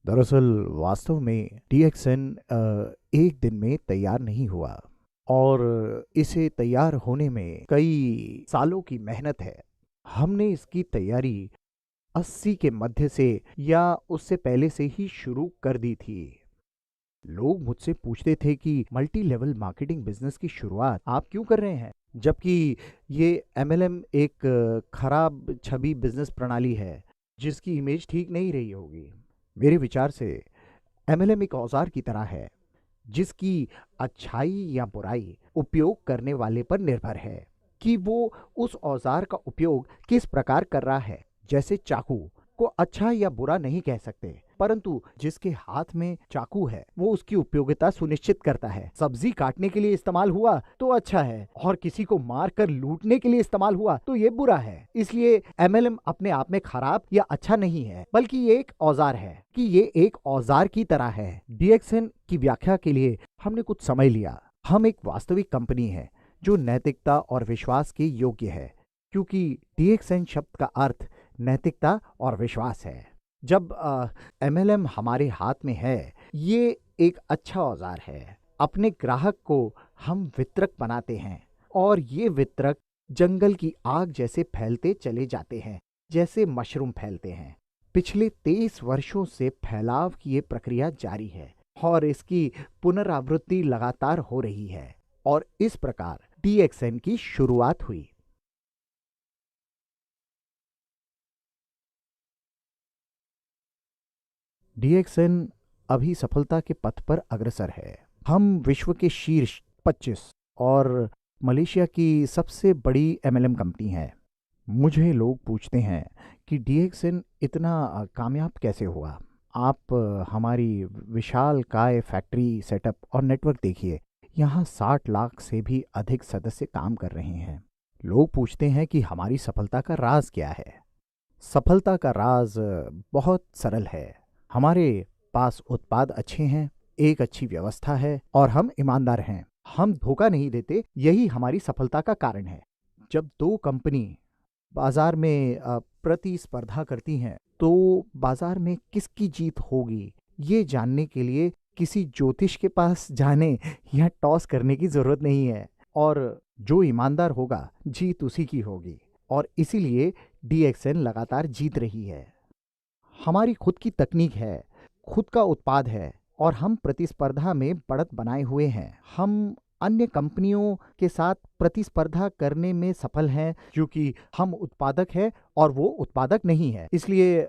दरअसल वास्तव में डीएक्सएन एक दिन में तैयार नहीं हुआ और इसे तैयार होने में कई सालों की मेहनत है। हमने इसकी तैयारी 80 के मध्य से या उससे पहले से ही शुरू कर दी थी। लोग मुझसे पूछते थे कि मल्टी लेवल मार्केटिंग बिजनेस की शुरुआत आप क्यों कर रहे हैं, जबकि ये एमएलएम एक खराब छवि बिजनेस प्रणाली है जिसकी इमेज ठीक नहीं रही होगी। मेरे विचार से एमएलएम एक औजार की तरह है जिसकी अच्छाई या बुराई उपयोग करने वाले पर निर्भर है कि वो उस औजार का उपयोग किस प्रकार कर रहा है। जैसे चाकू को अच्छा या बुरा नहीं कह सकते, परंतु जिसके हाथ में चाकू है वो उसकी उपयोगिता सुनिश्चित करता है। सब्जी काटने के लिए इस्तेमाल हुआ तो अच्छा है और किसी को मार कर लूटने के लिए इस्तेमाल हुआ तो ये बुरा है। इसलिए एमएलएम अपने आप में खराब या अच्छा नहीं है, बल्कि ये एक औजार है कि ये एक औजार की तरह है। डीएक्सएन की व्याख्या के लिए हमने कुछ समय लिया। हम एक वास्तविक कंपनी है जो नैतिकता और विश्वास के योग्य है, क्योंकि डीएक्सएन शब्द का अर्थ नैतिकता और विश्वास है। जब एमएलएम हमारे हाथ में है, ये एक अच्छा औजार है। अपने ग्राहक को हम वितरक बनाते हैं और ये वितरक जंगल की आग जैसे फैलते चले जाते हैं, जैसे मशरूम फैलते हैं। पिछले 23 वर्षों से फैलाव की ये प्रक्रिया जारी है और इसकी पुनरावृत्ति लगातार हो रही है और इस प्रकार डीएक्सएन की शुरुआत हुई। डीएक्सएन अभी सफलता के पथ पर अग्रसर है। हम विश्व के शीर्ष 25 और मलेशिया की सबसे बड़ी एमएलएम कंपनी है। मुझे लोग पूछते हैं कि डीएक्सएन इतना कामयाब कैसे हुआ। आप हमारी विशाल काय फैक्ट्री सेटअप और नेटवर्क देखिए। यहाँ 60 लाख से भी अधिक सदस्य काम कर रहे हैं। लोग पूछते हैं कि हमारी सफलता का राज क्या है। सफलता का राज बहुत सरल है। हमारे पास उत्पाद अच्छे हैं, एक अच्छी व्यवस्था है और हम ईमानदार हैं। हम धोखा नहीं देते, यही हमारी सफलता का कारण है। जब दो कंपनी बाजार में प्रतिस्पर्धा करती हैं तो बाजार में किसकी जीत होगी ये जानने के लिए किसी ज्योतिष के पास जाने या टॉस करने की जरूरत नहीं है। और जो ईमानदार होगा जीत उसी की होगी और इसीलिए डीएक्सएन लगातार जीत रही है। हमारी खुद की तकनीक है, खुद का उत्पाद है और हम प्रतिस्पर्धा में बढ़त बनाए हुए हैं। हम अन्य कंपनियों के साथ प्रतिस्पर्धा करने में सफल हैं क्योंकि हम उत्पादक हैं और वो उत्पादक नहीं है। इसलिए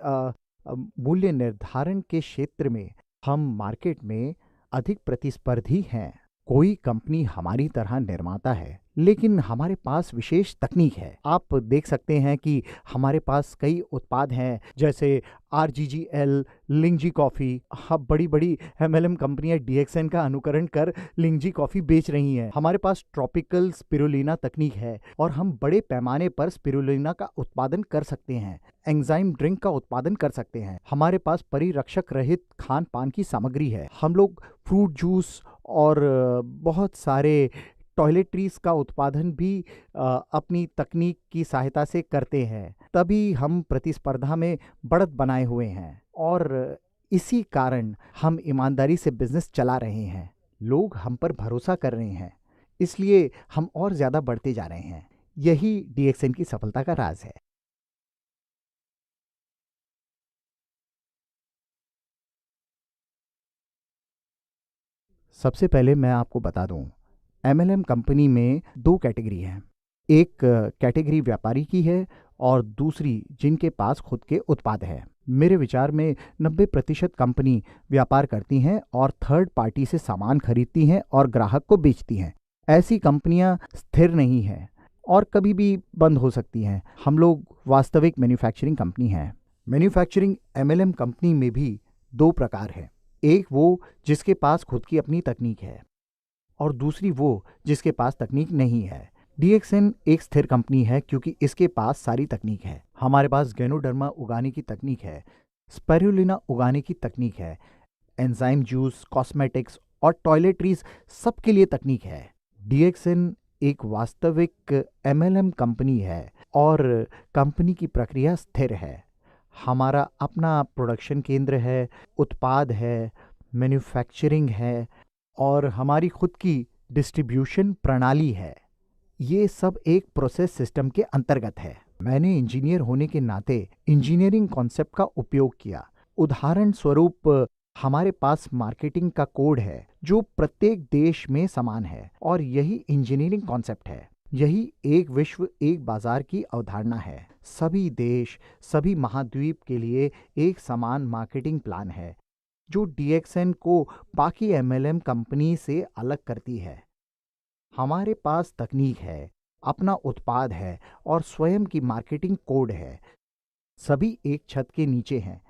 मूल्य निर्धारण के क्षेत्र में हम मार्केट में अधिक प्रतिस्पर्धी हैं। कोई कंपनी हमारी तरह निर्माता है, लेकिन हमारे पास विशेष तकनीक है। आप देख सकते हैं कि हमारे पास कई उत्पाद हैं, जैसे आरजीजीएल, लिंगजी कॉफ़ी। अब बड़ी बड़ी एमएलएम कंपनियां डीएक्सएन का अनुकरण कर लिंगजी कॉफ़ी बेच रही हैं। हमारे पास ट्रॉपिकल स्पिरुलिना तकनीक है और हम बड़े पैमाने पर स्पिरुलिना का उत्पादन कर सकते हैं। एंजाइम ड्रिंक का उत्पादन कर सकते हैं। हमारे पास परिरक्षक रहित खान पान की सामग्री है। हम लोग फ्रूट जूस और बहुत सारे टॉयलेटरीज का उत्पादन भी अपनी तकनीक की सहायता से करते हैं। तभी हम प्रतिस्पर्धा में बढ़त बनाए हुए हैं और इसी कारण हम ईमानदारी से बिजनेस चला रहे हैं। लोग हम पर भरोसा कर रहे हैं, इसलिए हम और ज़्यादा बढ़ते जा रहे हैं। यही डीएक्सएन की सफलता का राज है। सबसे पहले मैं आपको बता दूं, एमएलएम कंपनी में दो कैटेगरी हैं। एक कैटेगरी व्यापारी की है और दूसरी जिनके पास खुद के उत्पाद है। मेरे विचार में 90% कंपनी व्यापार करती हैं और थर्ड पार्टी से सामान खरीदती हैं और ग्राहक को बेचती हैं। ऐसी कंपनियां स्थिर नहीं हैं और कभी भी बंद हो सकती हैं। हम लोग वास्तविक मैन्युफैक्चरिंग कंपनी हैं। मैन्युफैक्चरिंग एमएलएम कंपनी में भी दो प्रकार हैं। एक वो जिसके पास खुद की अपनी तकनीक है और दूसरी वो जिसके पास तकनीक नहीं है। डीएक्सएन एक स्थिर कंपनी है क्योंकि इसके पास सारी तकनीक है। हमारे पास गैनोडर्मा उगाने की तकनीक है, स्पाइरुलिना उगाने की तकनीक है, एंजाइम जूस, कॉस्मेटिक्स और टॉयलेटरीज सबके लिए तकनीक है। डीएक्सएन एक वास्तविक एमएलएम कंपनी है और कंपनी की प्रक्रिया स्थिर है। हमारा अपना प्रोडक्शन केंद्र है, उत्पाद है, मैन्युफैक्चरिंग है और हमारी खुद की डिस्ट्रीब्यूशन प्रणाली है। ये सब एक प्रोसेस सिस्टम के अंतर्गत है। मैंने इंजीनियर होने के नाते इंजीनियरिंग कॉन्सेप्ट का उपयोग किया। उदाहरण स्वरूप, हमारे पास मार्केटिंग का कोड है जो प्रत्येक देश में समान है और यही इंजीनियरिंग कॉन्सेप्ट है। यही एक विश्व एक बाजार की अवधारणा है। सभी देश, सभी महाद्वीप के लिए एक समान मार्केटिंग प्लान है जो डीएक्सएन को बाकी एमएलएम कंपनी से अलग करती है। हमारे पास तकनीक है, अपना उत्पाद है और स्वयं की मार्केटिंग कोड है। सभी एक छत के नीचे हैं।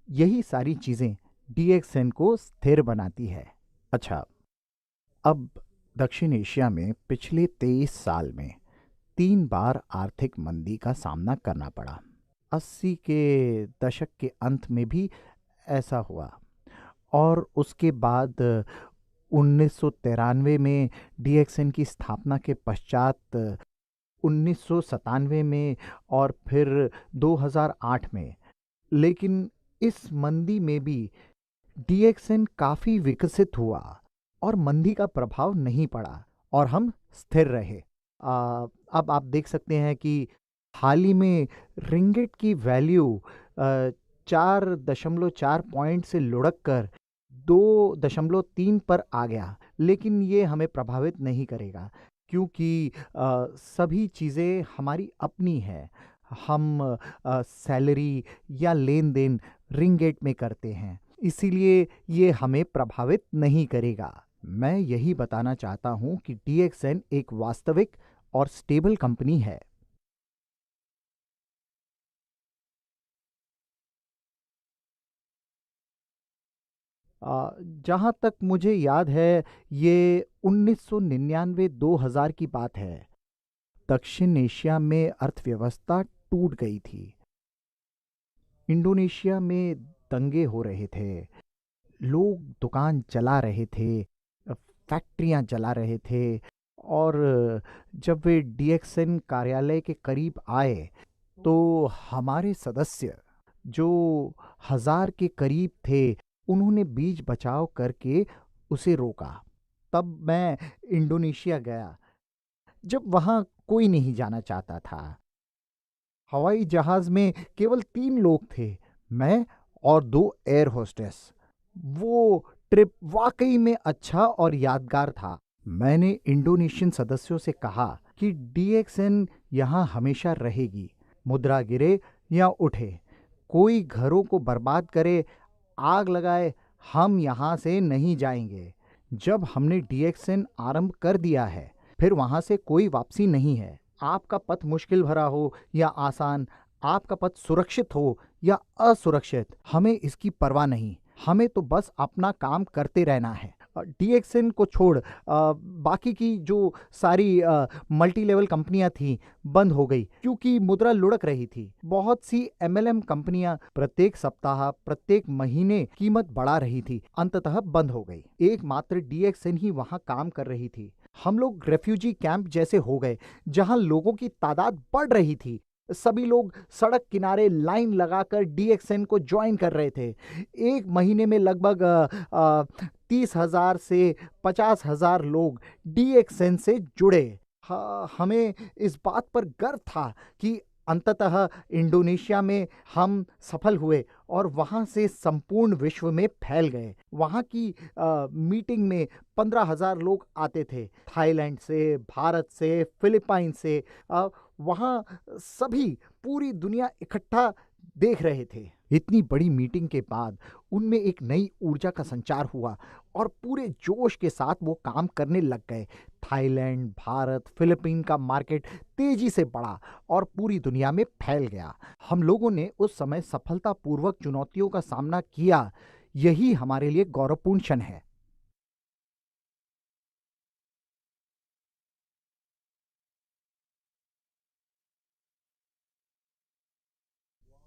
यही सारी चीजें डीएक्सएन को स्थिर बनाती है। अच्छा, अब दक्षिण एशिया में पिछले 23 साल में 3 बार आर्थिक मंदी का सामना करना पड़ा। 80 के दशक के अंत में भी ऐसा हुआ और उसके बाद 1993 में डीएक्सएन की स्थापना के पश्चात 1997 में और फिर 2008 में। लेकिन इस मंदी में भी डीएक्सएन काफी विकसित हुआ और मंदी का प्रभाव नहीं पड़ा और हम स्थिर रहे। अब आप देख सकते हैं कि हाल ही में रिंगिट की वैल्यू 4.4 पॉइंट से लुढ़क कर 2.3 पर आ गया। लेकिन ये हमें प्रभावित नहीं करेगा क्योंकि सभी चीज़ें हमारी अपनी हैं। हम सैलरी या लेन देन रिंगिट में करते हैं, इसीलिए ये हमें प्रभावित नहीं करेगा। मैं यही बताना चाहता हूं कि डीएक्सएन एक वास्तविक और स्टेबल कंपनी है। जहां तक मुझे याद है, ये 1999-2000 की बात है। दक्षिण एशिया में अर्थव्यवस्था टूट गई थी। इंडोनेशिया में दंगे हो रहे थे, लोग दुकान चला रहे थे, फैक्ट्रियां जला रहे थे और जब वे डीएक्सएन कार्यालय के करीब आए तो हमारे सदस्य, जो 1000 के करीब थे, उन्होंने बीच बचाव करके उसे रोका। तब मैं इंडोनेशिया गया जब वहां कोई नहीं जाना चाहता था। हवाई जहाज में केवल 3 लोग थे, मैं और 2 एयर होस्टेस। वो ट्रिप वाकई में अच्छा और यादगार था। मैंने इंडोनेशियन सदस्यों से कहा कि डीएक्सएन यहाँ हमेशा रहेगी। मुद्रा गिरे या उठे, कोई घरों को बर्बाद करे, आग लगाए, हम यहाँ से नहीं जाएंगे। जब हमने डीएक्सएन आरंभ कर दिया है, फिर वहाँ से कोई वापसी नहीं है। आपका पथ मुश्किल भरा हो या आसान, आपका पथ सुरक्षित हो या असुरक्षित, हमें इसकी परवाह नहीं। हमें तो बस अपना काम करते रहना है। डीएक्सएन को छोड़ बाकी की जो सारी मल्टी लेवल कंपनियां थी बंद हो गई क्योंकि मुद्रा लुढ़क रही थी। बहुत सी एमएलएम कंपनियां प्रत्येक सप्ताह, प्रत्येक महीने कीमत बढ़ा रही थी, अंततः बंद हो गई। एकमात्र डीएक्सएन ही वहां काम कर रही थी। हम लोग रेफ्यूजी कैंप जैसे हो गए जहां लोगों की तादाद बढ़ रही थी। सभी लोग सड़क किनारे लाइन लगाकर डीएक्सएन को ज्वाइन कर रहे थे। एक महीने में लगभग 30,000 से 50,000 लोग डीएक्सएन से जुड़े। हमें इस बात पर गर्व था कि अंततः इंडोनेशिया में हम सफल हुए और वहाँ से संपूर्ण विश्व में फैल गए। वहाँ की मीटिंग में 15,000 लोग आते थे, थाईलैंड से, भारत से, फिलीपाइन से। वहाँ सभी, पूरी दुनिया इकट्ठा देख रहे थे। इतनी बड़ी मीटिंग के बाद उनमें एक नई ऊर्जा का संचार हुआ और पूरे जोश के साथ वो काम करने लग गए। थाईलैंड, भारत, फिलीपीन का मार्केट तेजी से बढ़ा और पूरी दुनिया में फैल गया। हम लोगों ने उस समय सफलतापूर्वक चुनौतियों का सामना किया। यही हमारे लिए गौरवपूर्ण क्षण है।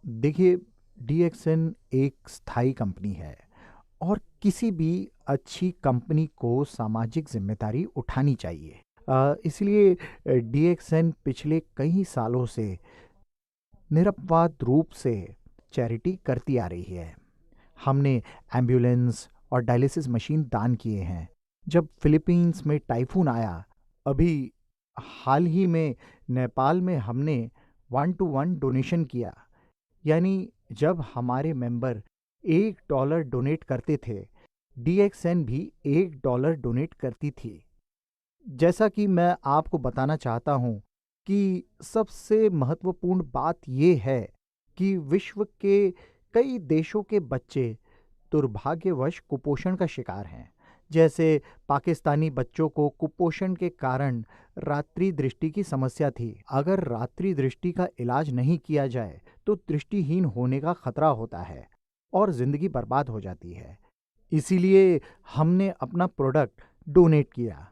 देखिए, डीएक्सएन एक स्थायी कंपनी है और किसी भी अच्छी कंपनी को सामाजिक जिम्मेदारी उठानी चाहिए। इसलिए डीएक्सएन पिछले कई सालों से निरपवाद रूप से चैरिटी करती आ रही है। हमने एम्बुलेंस और डायलिसिस मशीन दान किए हैं। जब फिलीपींस में टाइफून आया, अभी हाल ही में नेपाल में हमने 1-to-1 डोनेशन किया। यानी जब हमारे मेंबर $1 डोनेट करते थे, DXN भी $1 डोनेट करती थी। जैसा कि मैं आपको बताना चाहता हूं कि सबसे महत्वपूर्ण बात यह है कि विश्व के कई देशों के बच्चे दुर्भाग्यवश कुपोषण का शिकार हैं। जैसे पाकिस्तानी बच्चों को कुपोषण के कारण रात्रि दृष्टि की समस्या थी। अगर रात्रि दृष्टि का इलाज नहीं किया जाए तो दृष्टिहीन होने का खतरा होता है और जिंदगी बर्बाद हो जाती है। इसीलिए हमने अपना प्रोडक्ट डोनेट किया।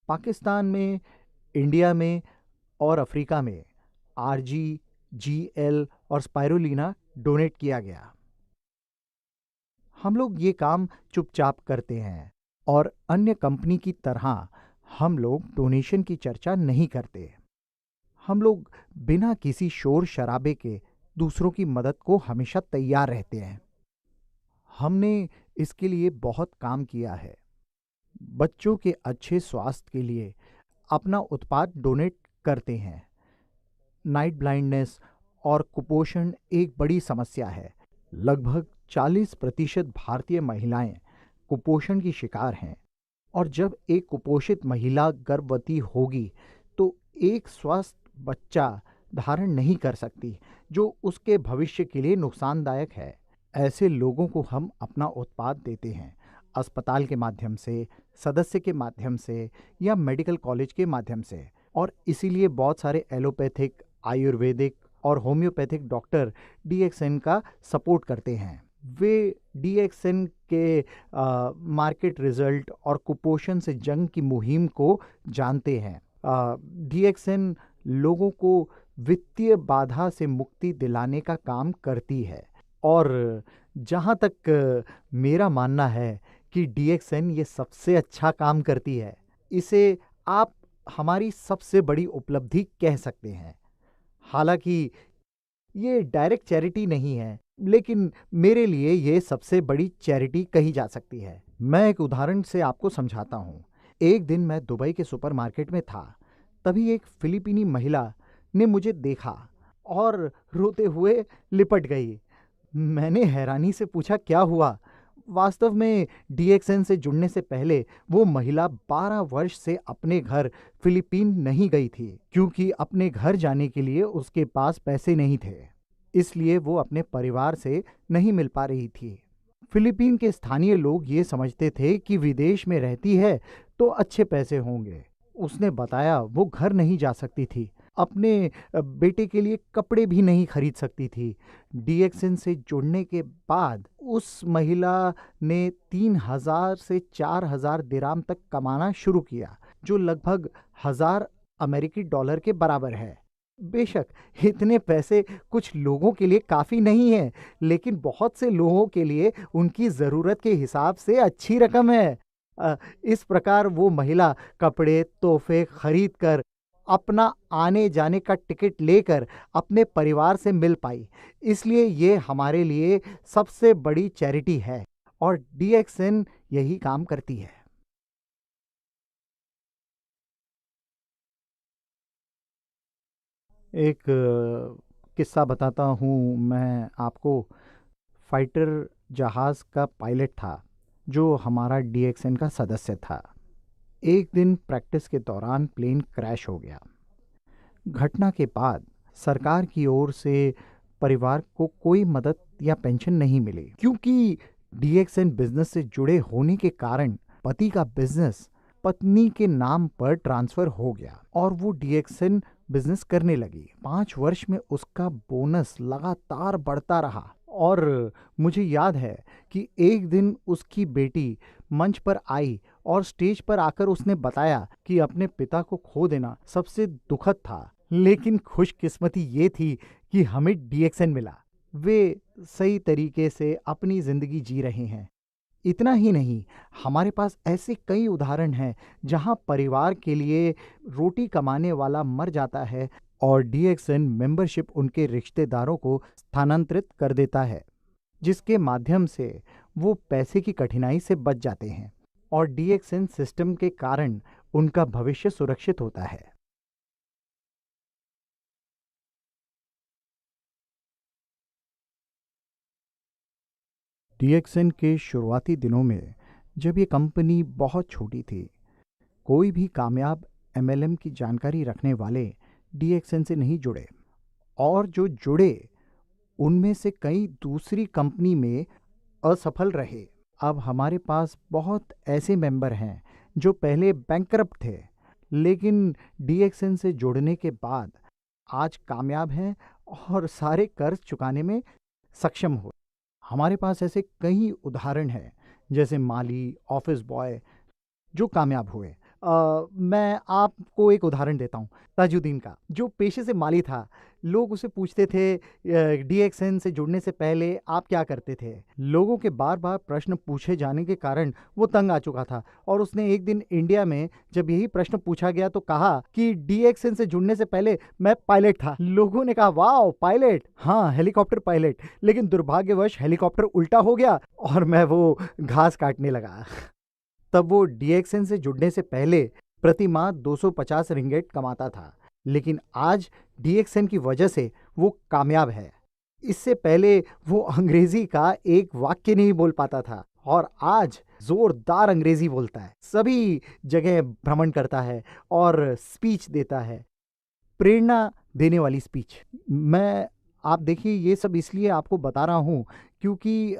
पाकिस्तान में, इंडिया में और अफ्रीका में RG, GL और स्पाइरुलिना डोनेट किया गया। हम लोग ये काम चुपचाप करते हैं और अन्य कंपनी की तरह हम लोग डोनेशन की चर्चा नहीं करते। हम लोग बिना किसी शोर शराबे के दूसरों की मदद को हमेशा तैयार रहते हैं। हमने इसके लिए बहुत काम किया है। बच्चों के अच्छे स्वास्थ्य के लिए अपना उत्पाद डोनेट करते हैं। नाइट ब्लाइंडनेस और कुपोषण एक बड़ी समस्या है। लगभग 40% भारतीय महिलाएं कुपोषण की शिकार हैं और जब एक कुपोषित महिला गर्भवती होगी तो एक स्वस्थ बच्चा धारण नहीं कर सकती, जो उसके भविष्य के लिए नुकसानदायक है। ऐसे लोगों को हम अपना उत्पाद देते हैं, अस्पताल के माध्यम से, सदस्य के माध्यम से या मेडिकल कॉलेज के माध्यम से। और इसीलिए बहुत सारे एलोपैथिक, आयुर्वेदिक और होम्योपैथिक डॉक्टर DXN का सपोर्ट करते हैं। वे DXN के मार्केट रिजल्ट और कुपोषण से जंग की मुहिम को जानते हैं। DXN लोगों को वित्तीय बाधा से मुक्ति दिलाने का काम करती है और जहाँ तक मेरा मानना है कि DXN ये सबसे अच्छा काम करती है, इसे आप हमारी सबसे बड़ी उपलब्धि कह सकते हैं। हालांकि ये डायरेक्ट चैरिटी नहीं है, लेकिन मेरे लिए ये सबसे बड़ी चैरिटी कही जा सकती है। मैं एक उदाहरण से आपको समझाता हूँ। एक दिन मैं दुबई के सुपरमार्केट में था, तभी एक फिलीपीनी महिला ने मुझे देखा और रोते हुए लिपट गई। मैंने हैरानी से पूछा, क्या हुआ? वास्तव में DXN से जुड़ने से पहले वो महिला 12 वर्ष से अपने घर फिलीपीन नहीं गई थी, क्योंकि अपने घर जाने के लिए उसके पास पैसे नहीं थे। इसलिए वो अपने परिवार से नहीं मिल पा रही थी। फिलीपीन के स्थानीय लोग ये समझते थे कि विदेश में रहती है तो अच्छे पैसे होंगे। उसने बताया वो घर नहीं जा सकती थी, अपने बेटे के लिए कपड़े भी नहीं खरीद सकती थी। DXN से जुड़ने के बाद उस महिला ने 3,000 से 4,000 दिराम तक कमाना शुरू किया, जो लगभग $1,000 के बराबर है। बेशक इतने पैसे कुछ लोगों के लिए काफ़ी नहीं है, लेकिन बहुत से लोगों के लिए उनकी ज़रूरत के हिसाब से अच्छी रकम है। इस प्रकार वो महिला कपड़े, तोहफे खरीद कर, अपना आने जाने का टिकट लेकर अपने परिवार से मिल पाई। इसलिए ये हमारे लिए सबसे बड़ी चैरिटी है और DXN यही काम करती है। एक किस्सा बताता हूँ मैं आपको। फाइटर जहाज़ का पायलट था जो हमारा DXN का सदस्य था। एक दिन प्रैक्टिस के दौरान प्लेन क्रैश हो गया। घटना के बाद सरकार की ओर से परिवार को कोई मदद या पेंशन नहीं मिली, क्योंकि DXN बिजनेस से जुड़े होने के कारण पति का बिजनेस पत्नी के नाम पर ट्रांसफर हो गया और वो DXN बिजनेस करने लगी। 5 वर्ष में उसका बोनस लगातार बढ़ता रहा और मुझे याद है कि एक दिन उसकी बेटी मंच पर आई और स्टेज पर आकर उसने बताया कि अपने पिता को खो देना सबसे दुखद था, लेकिन खुशकिस्मती ये थी कि हमें DXN मिला। वे सही तरीके से अपनी जिंदगी जी रहे हैं। इतना ही नहीं, हमारे पास ऐसे कई उदाहरण हैं जहां परिवार के लिए रोटी कमाने वाला मर जाता है और DXN मेंबरशिप उनके रिश्तेदारों को स्थानांतरित कर देता है, जिसके माध्यम से वो पैसे की कठिनाई से बच जाते हैं और DXN सिस्टम के कारण उनका भविष्य सुरक्षित होता है। DXN के शुरुआती दिनों में जब ये कंपनी बहुत छोटी थी, कोई भी कामयाब MLM की जानकारी रखने वाले DXN से नहीं जुड़े, और जो जुड़े उनमें से कई दूसरी कंपनी में असफल रहे। अब हमारे पास बहुत ऐसे मेंबर हैं जो पहले बैंकरप्ट थे, लेकिन DXN से जुड़ने के बाद आज कामयाब हैं और सारे कर्ज चुकाने में सक्षम हो। हमारे पास ऐसे कई उदाहरण हैं, जैसे माली, ऑफिस बॉय जो कामयाब हुए। मैं आपको एक उदाहरण देता हूँ, ताजुद्दीन का, जो पेशे से माली था। लोग उसे पूछते थे DXN से जुड़ने से पहले आप क्या करते थे। लोगों के बार बार प्रश्न पूछे जाने के कारण वो तंग आ चुका था, और उसने एक दिन इंडिया में जब यही प्रश्न पूछा गया तो कहा कि DXN से जुड़ने से पहले मैं पायलट था। लोगों ने कहा, वाह पायलट, हाँ हेलीकॉप्टर पायलट। लेकिन दुर्भाग्यवश हेलीकॉप्टर उल्टा हो गया और मैं वो घास काटने लगा। तब वो DXN से जुड़ने से पहले प्रति माह 250 रिंगेट कमाता था, लेकिन आज DXN की वजह से वो कामयाब है। इससे पहले वो अंग्रेजी का एक वाक्य नहीं बोल पाता था, और आज जोरदार अंग्रेजी बोलता है, सभी जगह भ्रमण करता है और स्पीच देता है, प्रेरणा देने वाली स्पीच। आप देखिए, ये सब इसलिए आपको बता रहा हूँ क्योंकि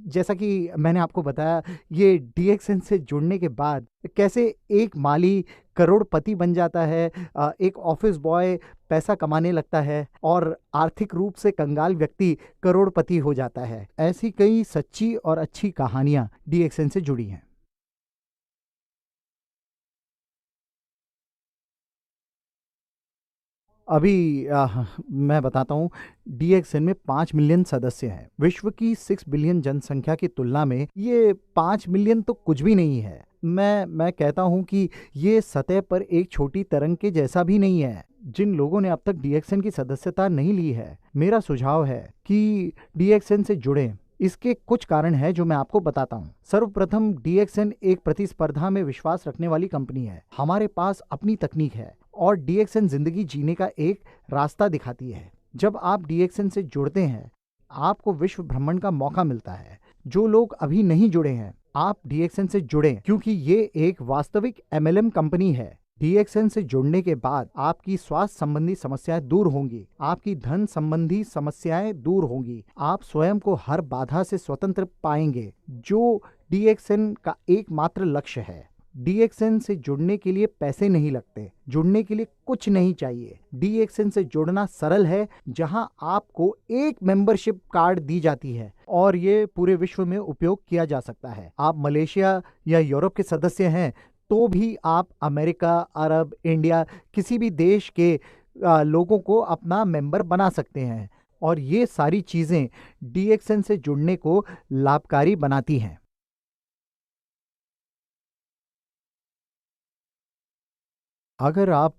जैसा कि मैंने आपको बताया, ये DXN से जुड़ने के बाद कैसे एक माली करोड़पति बन जाता है, एक ऑफिस बॉय पैसा कमाने लगता है, और आर्थिक रूप से कंगाल व्यक्ति करोड़पति हो जाता है। ऐसी कई सच्ची और अच्छी कहानियाँ DXN से जुड़ी हैं। अभी मैं बताता हूँ, DXN में 5 मिलियन सदस्य हैं। विश्व की 6 बिलियन जनसंख्या की तुलना में ये 5 मिलियन तो कुछ भी नहीं है। मैं कहता हूँ कि ये सतह पर एक छोटी तरंग के जैसा भी नहीं है। जिन लोगों ने अब तक DXN की सदस्यता नहीं ली है, मेरा सुझाव है कि DXN से जुड़ें। इसके कुछ कारण हैं जो मैं आपको बताता हूँ। सर्वप्रथम, DXN एक प्रतिस्पर्धा में विश्वास रखने वाली कंपनी है। हमारे पास अपनी तकनीक है और DXN जिंदगी जीने का एक रास्ता दिखाती है। जब आप DXN से जुड़ते हैं, आपको विश्व भ्रमण का मौका मिलता है। जो लोग अभी नहीं जुड़े हैं, आप DXN से जुड़ें, क्योंकि ये एक वास्तविक MLM कंपनी है। DXN से जुड़ने के बाद आपकी स्वास्थ्य संबंधी समस्याएं दूर होंगी, आपकी धन संबंधी समस्याएं दूर होंगी, आप स्वयं को हर बाधा से स्वतंत्र पाएंगे, जो DXN का एकमात्र लक्ष्य है। DXN से जुड़ने के लिए पैसे नहीं लगते, जुड़ने के लिए कुछ नहीं चाहिए। DXN से जुड़ना सरल है, जहां आपको एक मेंबरशिप कार्ड दी जाती है और ये पूरे विश्व में उपयोग किया जा सकता है। आप मलेशिया या यूरोप के सदस्य हैं तो भी आप अमेरिका, अरब, इंडिया, किसी भी देश के लोगों को अपना मेंबर बना सकते हैं, और ये सारी चीजें DXN से जुड़ने को लाभकारी बनाती हैं। अगर आप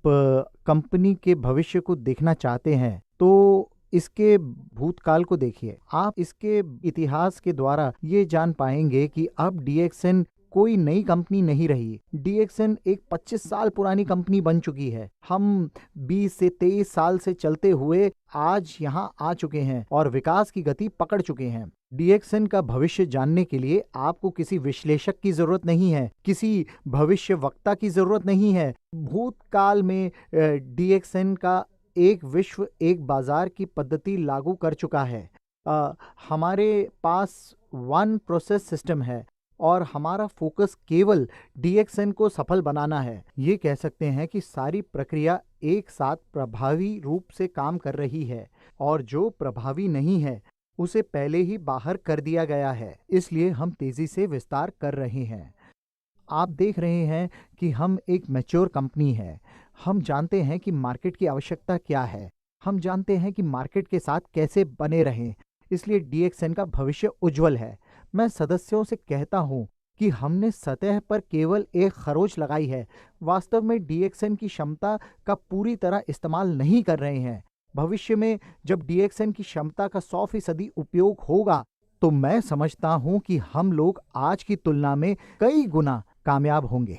कंपनी के भविष्य को देखना चाहते हैं तो इसके भूतकाल को देखिए। आप इसके इतिहास के द्वारा ये जान पाएंगे कि अब DXN कोई नई कंपनी नहीं रही। DXN एक 25 साल पुरानी कंपनी बन चुकी है। हम 20 से 23 साल से चलते हुए आज यहाँ आ चुके हैं और विकास की गति पकड़ चुके हैं। DXN का भविष्य जानने के लिए आपको किसी विश्लेषक की जरूरत नहीं है, किसी भविष्य वक्ता की जरूरत नहीं है। भूतकाल में DXN का एक विश्व एक बाजार की पद्धति लागू कर चुका है। हमारे पास वन प्रोसेस सिस्टम है और हमारा फोकस केवल DXN को सफल बनाना है। ये कह सकते हैं कि सारी प्रक्रिया एक साथ प्रभावी रूप से काम कर रही है, और जो प्रभावी नहीं है उसे पहले ही बाहर कर दिया गया है। इसलिए हम तेजी से विस्तार कर रहे हैं। आप देख रहे हैं कि हम एक मैच्योर कंपनी है। हम जानते हैं कि मार्केट की आवश्यकता क्या है, हम जानते हैं कि मार्केट के साथ कैसे बने रहें। इसलिए DXN का भविष्य उज्जवल है। मैं सदस्यों से कहता हूं कि हमने सतह पर केवल एक खरोच लगाई है, वास्तव में डीएक्सएन की क्षमता का पूरी तरह इस्तेमाल नहीं कर रहे हैं। भविष्य में जब डीएक्सएन की क्षमता का 100% उपयोग होगा तो मैं समझता हूं कि हम लोग आज की तुलना में कई गुना कामयाब होंगे।